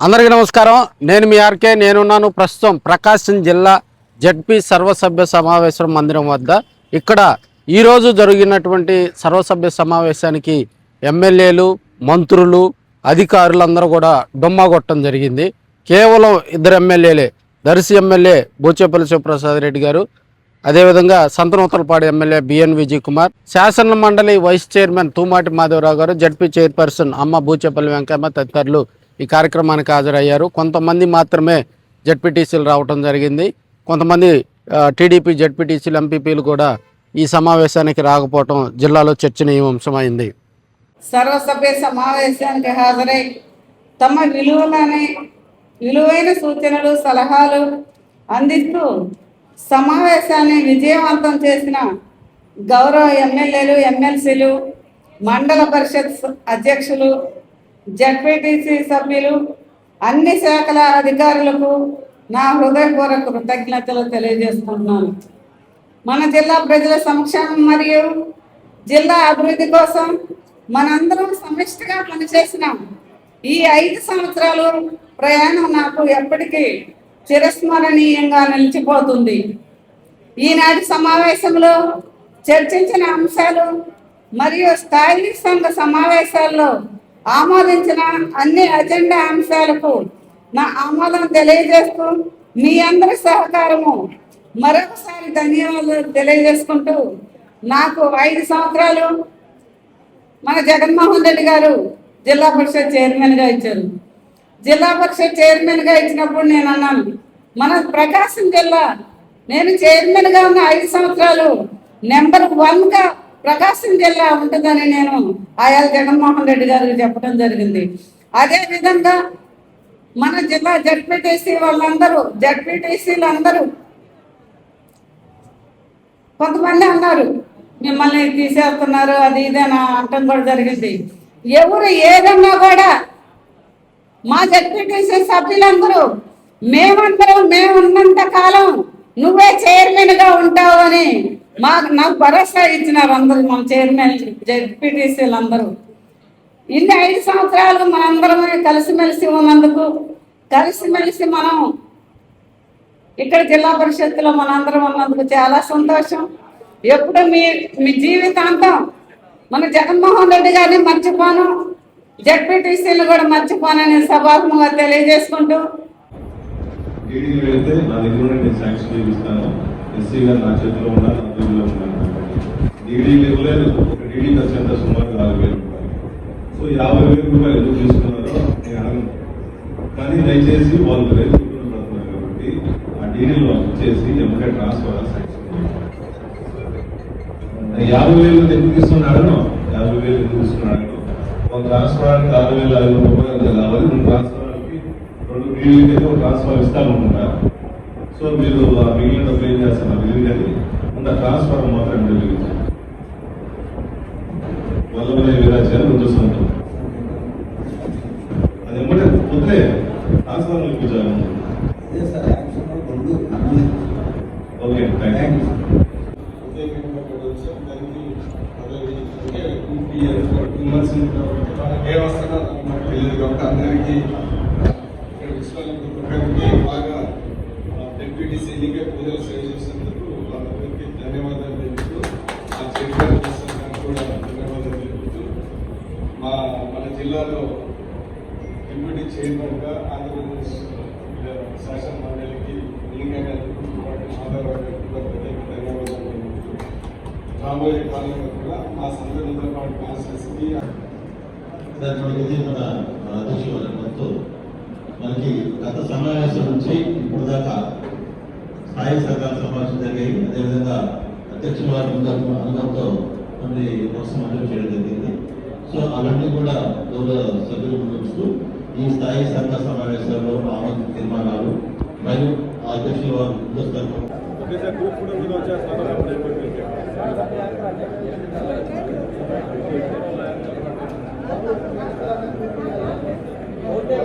అందరికీ నమస్కారం. నేను మీ ఆర్కే. నేనున్నాను ప్రస్తుతం ప్రకాశం జిల్లా జడ్పీ సర్వసభ్య సమావేశం మందిరం వద్ద. ఇక్కడ ఈరోజు జరిగినటువంటి సర్వసభ్య సమావేశానికి ఎమ్మెల్యేలు, మంత్రులు, అధికారులందరూ కూడా డొమ్మా కొట్టడం జరిగింది. కేవలం ఇద్దరు ఎమ్మెల్యేలే, దర్శి ఎమ్మెల్యే బూచేపల్లి శివప్రసాద్ రెడ్డి గారు, అదేవిధంగా సంతనూతలపాడు ఎమ్మెల్యే బిఎన్ విజయ్ కుమార్, శాసన మండలి వైస్ చైర్మన్ తూమాటి మాధవరావు గారు, జడ్పీ చైర్పర్సన్ అమ్మ బూచేపల్లి వెంకయ్య తదితరులు ఈ కార్యక్రమానికి హాజరయ్యారు. కొంతమంది మాత్రమే జడ్పీటీసీలు రావడం జరిగింది. కొంతమంది టీడీపీ జడ్పీటీసీలు, ఎంపీపీలు కూడా ఈ సమావేశానికి రాకపోవడం జిల్లాలో చర్చనీయాంశమైంది. సర్వసభ్య సమావేశానికి హాజరై తమ విలువైన సూచనలు, సలహాలు అందిస్తూ సమావేశాన్ని విజయవంతం చేసిన గౌరవ ఎమ్మెల్యేలు, ఎమ్మెల్సీలు, మండల పరిషత్ అధ్యక్షులు, జడ్పీటీసీ సభ్యులు, అన్ని శాఖల అధికారులకు నా హృదయపూర్వక కృతజ్ఞతలు తెలియజేస్తున్నాను. మన జిల్లా ప్రజల సంక్షేమం మరియు జిల్లా అభివృద్ధి కోసం మనందరం సమిష్టిగా పనిచేసినాం. ఈ 5 సంవత్సరాలు ప్రయాణం నాకు ఎప్పటికీ చిరస్మరణీయంగా నిలిచిపోతుంది. ఈనాటి సమావేశంలో చర్చించిన అంశాలు మరియు స్థాయి సంఘ సమావేశాల్లో ఆమోదించిన అన్ని అజెండా అంశాలకు నా ఆమోదం తెలియజేస్తూ మీ అందరి సహకారము మరొకసారి ధన్యవాదాలు తెలియజేసుకుంటూ, నాకు 5 సంవత్సరాలు మన జగన్మోహన్ రెడ్డి గారు జిల్లా పరిషత్ చైర్మన్గా ఇచ్చారు. జిల్లా పరిషత్ చైర్మన్గా ఇచ్చినప్పుడు నేను అన్నాను, మన ప్రకాశం జిల్లా నేను చైర్మన్గా ఉన్న 5 సంవత్సరాలు నెంబర్ 1గా ప్రకాశం జిల్లా ఉంటుందని నేను ఆయా జగన్మోహన్ రెడ్డి గారికి చెప్పడం జరిగింది. అదేవిధంగా మన జిల్లా జడ్పీటీసీ వాళ్ళందరూ, జడ్పీటీసీలు అందరూ కొంతమంది అన్నారు మిమ్మల్ని తీసేస్తున్నారు, అది ఇది అని అనటం కూడా జరిగింది. ఎవరు ఏదన్నా కూడా మా జడ్పీటీసీ సభ్యులందరూ మేము ఉన్నంత కాలం నువ్వే చైర్మన్గా ఉంటావు అని నాకు భరోసా ఇచ్చినారు అందరూ. మన చైర్మన్, జడ్పీటీసీలు అందరూ ఇన్ని 5 సంవత్సరాలు మనందరం కలిసిమెలిసి ఉన్నందుకు, కలిసిమెలిసి మనం ఇక్కడ జిల్లా పరిషత్తులో మనందరం ఉన్నందుకు చాలా సంతోషం. ఎప్పుడు మీ జీవితాంతం మన జగన్మోహన్ రెడ్డి గారిని మర్చిపోను, జడ్పీటీసీలు కూడా మర్చిపోనని సభాముఖంగా తెలియజేసుకుంటూ, ఎస్సీ గారు నా చేతిలో ఉన్నారు, అభివృద్ధిలో ఉన్నారు. డీడీ లెవెల్ ఒక డీడీ ఖర్చు సుమారు 4,000 రూపాయలు. సో 50,000 రూపాయలు ఎందుకు తీసుకున్నారో నేను అడగను, కానీ దయచేసి వాళ్ళు రైతు పడుతున్నారు కాబట్టి ఆ డీడీలో వచ్చేసి ఎంపీ ట్రాన్స్ఫర్ 50,000 ఎందుకు తీసుకున్నాడో 50,000 ఎందుకు తీసుకున్నాడు. ఒక ట్రాన్స్ఫర్కి 6,500 రూపాయలు కావాలి. 2 ట్రాన్స్ఫర్కి 2 డీడీలకి అయితే ఒక ట్రాన్స్ఫర్ ఇస్తామనుకుంటా. సో మీరు మిగిలిన డబ్బులు ఏం చేస్తున్నారు తెలియదు, కానీ ఉన్న ట్రాన్స్ఫర్ మాత్రం తెలియదు. వల్లనే వీరాచార్య రుద్రసంతం అది ఎమ్మటే వదిలే ట్రాన్స్ఫర్ ఇప్పించాలి. Okay, thank you. అందరికీ బాగా డిప్యూటీసీ ఎన్నిక ప్రజలు సేవ చేసినందుకు వాళ్ళందరికీ ధన్యవాదాలు తెలుపుతూ, మా చైర్మన్ కూడా ధన్యవాదాలు తెలుపుతూ, మన జిల్లాలో డిప్యూటీ చైర్మన్గా ఆంధ్రప్రదేశ్ శాసన మండలికి ఎన్నికైనందుకు మాధవరావు గారికి ప్రత్యేక ధన్యవాదాలు తెలుపుతూ, రాబోయే కాలంలో కూడా మా సంతనూతలపాడు కాన్స్టిట్యూన్సీకి మన అధ్యక్షులతో మనకి గత సమావేశం నుంచి ఇప్పుడు దాకా స్థాయి సర్కార్ సమావేశం జరిగాయి. అదేవిధంగా అధ్యక్షుల వారి అనుమతితో కొన్ని ఉపసంహరణ చేయడం జరిగింది. సో అవన్నీ కూడా గౌరవ సభ్యులు ముందుకు ఈ స్థాయి సర్కార్ సమావేశాల్లో ఆమోద తీర్మానాలు మరియు అధ్యక్షుల వారు ముందుస్తారు. ఓకే.